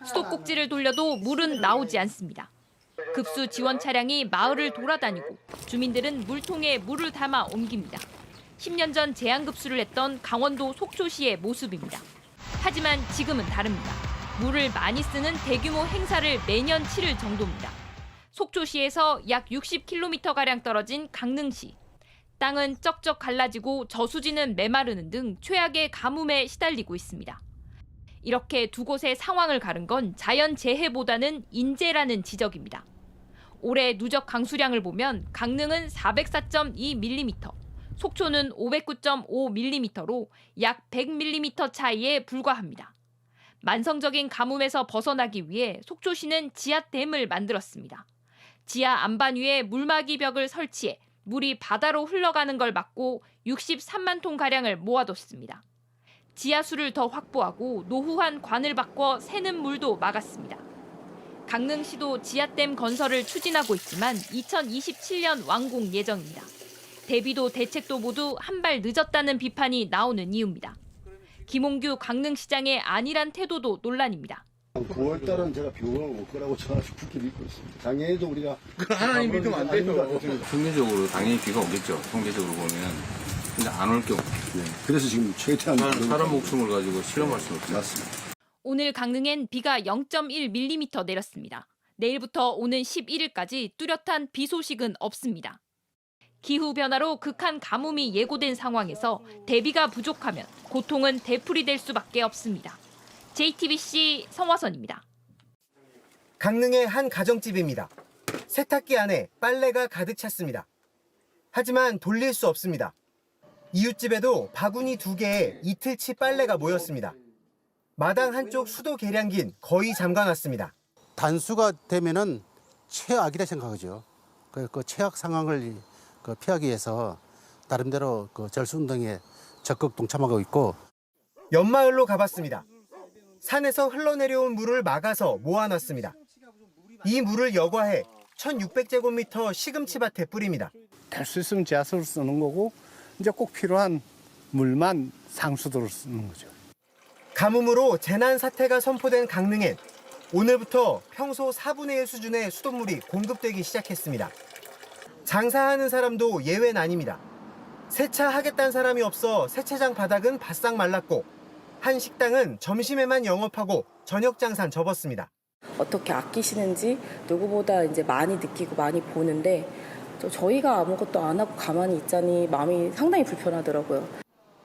수도꼭지를 돌려도 물은 나오지 않습니다. 급수 지원 차량이 마을을 돌아다니고 주민들은 물통에 물을 담아 옮깁니다. 10년 전 제한급수를 했던 강원도 속초시의 모습입니다. 하지만 지금은 다릅니다. 물을 많이 쓰는 대규모 행사를 매년 치를 정도입니다. 속초시에서 약 60km가량 떨어진 강릉시. 땅은 쩍쩍 갈라지고 저수지는 메마르는 등 최악의 가뭄에 시달리고 있습니다. 이렇게 두 곳의 상황을 가른 건 자연재해보다는 인재라는 지적입니다. 올해 누적 강수량을 보면 강릉은 404.2mm, 속초는 509.5mm로 약 100mm 차이에 불과합니다. 만성적인 가뭄에서 벗어나기 위해 속초시는 지하댐을 만들었습니다. 지하 안반 위에 물막이 벽을 설치해 물이 바다로 흘러가는 걸 막고 63만 톤가량을 모아뒀습니다. 지하수를 더 확보하고 노후한 관을 바꿔 새는 물도 막았습니다. 강릉시도 지하댐 건설을 추진하고 있지만 2027년 완공 예정입니다. 대비도 대책도 모두 한 발 늦었다는 비판이 나오는 이유입니다. 김홍규 강릉시장의 안일한 태도도 논란입니다. 9월 달은 제가 비용을 올 거라고 저는 굳게 믿고 있습니다. 작년에도 우리가 하나님 믿으면 안 되죠. 통계적으로 당연히 비가 오겠죠. 통계적으로 보면. 근데 안 올 경우. 네, 그래서 지금 최대한 사람 목숨을 가지고 실험할 수는 없죠. 맞습니다. 오늘 강릉엔 비가 0.1mm 내렸습니다. 내일부터 오는 11일까지 뚜렷한 비 소식은 없습니다. 기후변화로 극한 가뭄이 예고된 상황에서 대비가 부족하면 고통은 되풀이될 수밖에 없습니다. JTBC 성화선입니다. 강릉의 한 가정집입니다. 세탁기 안에 빨래가 가득 찼습니다. 하지만 돌릴 수 없습니다. 이웃집에도 바구니 2개에 이틀치 빨래가 모였습니다. 마당 한쪽 수도 계량기는 거의 잠가놨습니다. 단수가 되면은 최악이라 생각하죠. 그 최악 상황을 피하기 위해서 나름대로 절수운동에 적극 동참하고 있고. 연마을로 가봤습니다. 산에서 흘러내려온 물을 막아서 모아놨습니다. 이 물을 여과해 1600제곱미터 시금치밭에 뿌립니다. 될 수 있으면 지하수를 쓰는 거고 이제 꼭 필요한 물만 상수도로 쓰는 거죠. 가뭄으로 재난 사태가 선포된 강릉엔 오늘부터 평소 4분의 1 수준의 수돗물이 공급되기 시작했습니다. 장사하는 사람도 예외는 아닙니다. 세차하겠다는 사람이 없어 세차장 바닥은 바싹 말랐고 한 식당은 점심에만 영업하고 저녁 장사는 접었습니다. 어떻게 아끼시는지 누구보다 이제 많이 느끼고 많이 보는데 저희가 아무것도 안 하고 가만히 있자니 마음이 상당히 불편하더라고요.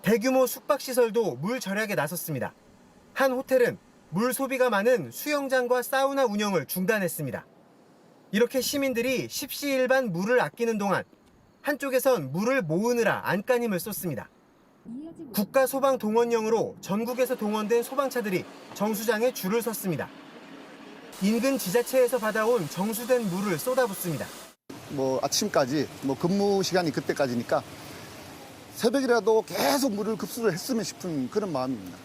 대규모 숙박시설도 물 절약에 나섰습니다. 한 호텔은 물 소비가 많은 수영장과 사우나 운영을 중단했습니다. 이렇게 시민들이 십시일반 물을 아끼는 동안 한쪽에선 물을 모으느라 안간힘을 쏟습니다. 국가소방동원령으로 전국에서 동원된 소방차들이 정수장에 줄을 섰습니다. 인근 지자체에서 받아온 정수된 물을 쏟아붓습니다. 아침까지 근무 시간이 그때까지니까 새벽이라도 계속 물을 급수를 했으면 싶은 그런 마음입니다.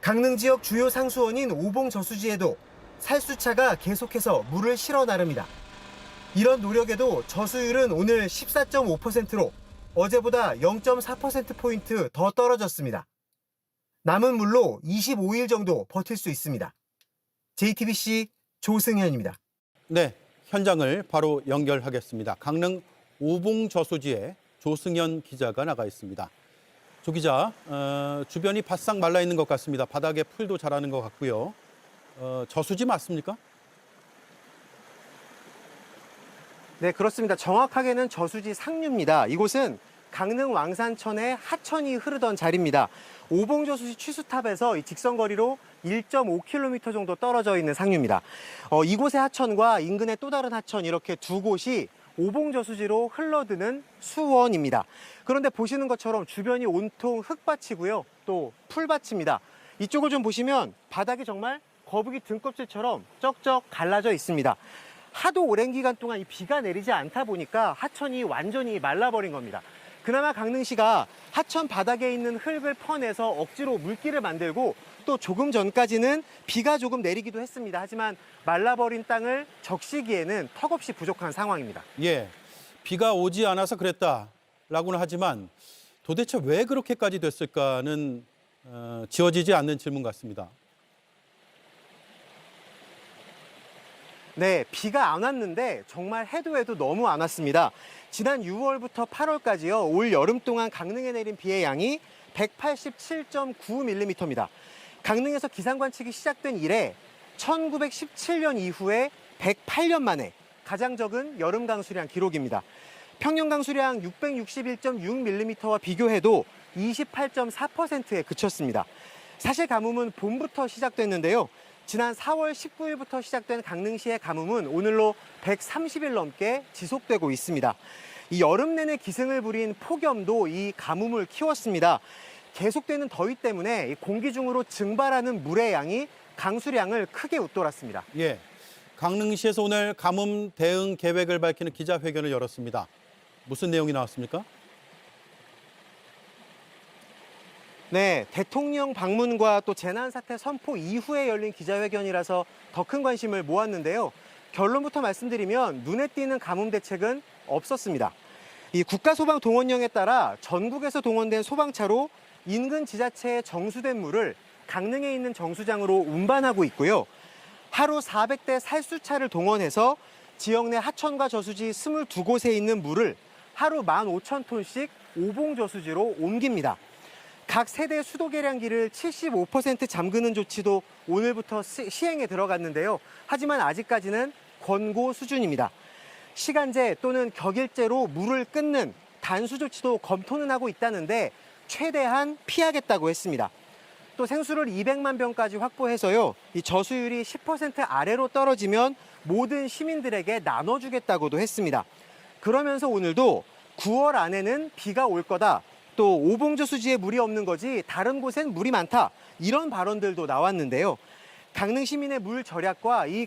강릉 지역 주요 상수원인 오봉저수지에도 살수차가 계속해서 물을 실어 나릅니다. 이런 노력에도 저수율은 오늘 14.5%로 어제보다 0.4%포인트 더 떨어졌습니다. 남은 물로 25일 정도 버틸 수 있습니다. JTBC 조승현입니다. 네, 현장을 바로 연결하겠습니다. 강릉 오봉저수지에 조승현 기자가 나가 있습니다. 조 기자, 주변이 바싹 말라 있는 것 같습니다. 바닥에 풀도 자라는 것 같고요. 저수지 맞습니까? 네, 그렇습니다. 정확하게는 저수지 상류입니다. 이곳은 강릉 왕산천의 하천이 흐르던 자리입니다. 오봉저수지 취수탑에서 이 직선거리로 1.5km 정도 떨어져 있는 상류입니다. 이곳의 하천과 인근의 또 다른 하천 이렇게 두 곳이 오봉저수지로 흘러드는 수원입니다. 그런데 보시는 것처럼 주변이 온통 흙밭이고요. 또 풀밭입니다. 이쪽을 좀 보시면 바닥이 정말 거북이 등껍질처럼 쩍쩍 갈라져 있습니다. 하도 오랜 기간 동안 이 비가 내리지 않다 보니까 하천이 완전히 말라버린 겁니다. 그나마 강릉시가 하천 바닥에 있는 흙을 퍼내서 억지로 물길을 만들고 또 조금 전까지는 비가 조금 내리기도 했습니다. 하지만 말라버린 땅을 적시기에는 턱없이 부족한 상황입니다. 예, 비가 오지 않아서 그랬다라고는 하지만 도대체 왜 그렇게까지 됐을까는 지어지지 않는 질문 같습니다. 네, 비가 안 왔는데 정말 해도 너무 안 왔습니다. 지난 6월부터 8월까지요. 올 여름 동안 강릉에 내린 비의 양이 187.9mm입니다. 강릉에서 기상 관측이 시작된 이래 1917년 이후에 108년 만에 가장 적은 여름 강수량 기록입니다. 평년 강수량 661.6mm와 비교해도 28.4%에 그쳤습니다. 사실 가뭄은 봄부터 시작됐는데요. 지난 4월 19일부터 시작된 강릉시의 가뭄은 오늘로 130일 넘게 지속되고 있습니다. 이 여름 내내 기승을 부린 폭염도 이 가뭄을 키웠습니다. 계속되는 더위 때문에 공기 중으로 증발하는 물의 양이 강수량을 크게 웃돌았습니다. 예, 강릉시에서 오늘 가뭄 대응 계획을 밝히는 기자회견을 열었습니다. 무슨 내용이 나왔습니까? 네, 대통령 방문과 또 재난사태 선포 이후에 열린 기자회견이라서 더 큰 관심을 모았는데요. 결론부터 말씀드리면 눈에 띄는 가뭄 대책은 없었습니다. 이 국가소방동원령에 따라 전국에서 동원된 소방차로 인근 지자체에 정수된 물을 강릉에 있는 정수장으로 운반하고 있고요. 하루 400대 살수차를 동원해서 지역 내 하천과 저수지 22곳에 있는 물을 하루 15,000톤씩 오봉저수지로 옮깁니다. 각 세대 수도 계량기를 75% 잠그는 조치도 오늘부터 시행에 들어갔는데요. 하지만 아직까지는 권고 수준입니다. 시간제 또는 격일제로 물을 끊는 단수 조치도 검토는 하고 있다는데 최대한 피하겠다고 했습니다. 또 생수를 200만 병까지 확보해서요. 이 저수율이 10% 아래로 떨어지면 모든 시민들에게 나눠주겠다고도 했습니다. 그러면서 오늘도 9월 안에는 비가 올 거다. 또 오봉저수지에 물이 없는 거지 다른 곳엔 물이 많다. 이런 발언들도 나왔는데요. 강릉 시민의 물 절약과 이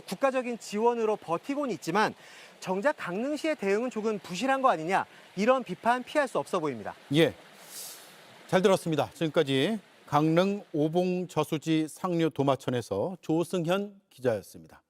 국가적인 지원으로 버티고는 있지만 정작 강릉시의 대응은 조금 부실한 거 아니냐. 이런 비판 피할 수 없어 보입니다. 예, 잘 들었습니다. 지금까지 강릉 오봉저수지 상류 도마천에서 조승현 기자였습니다.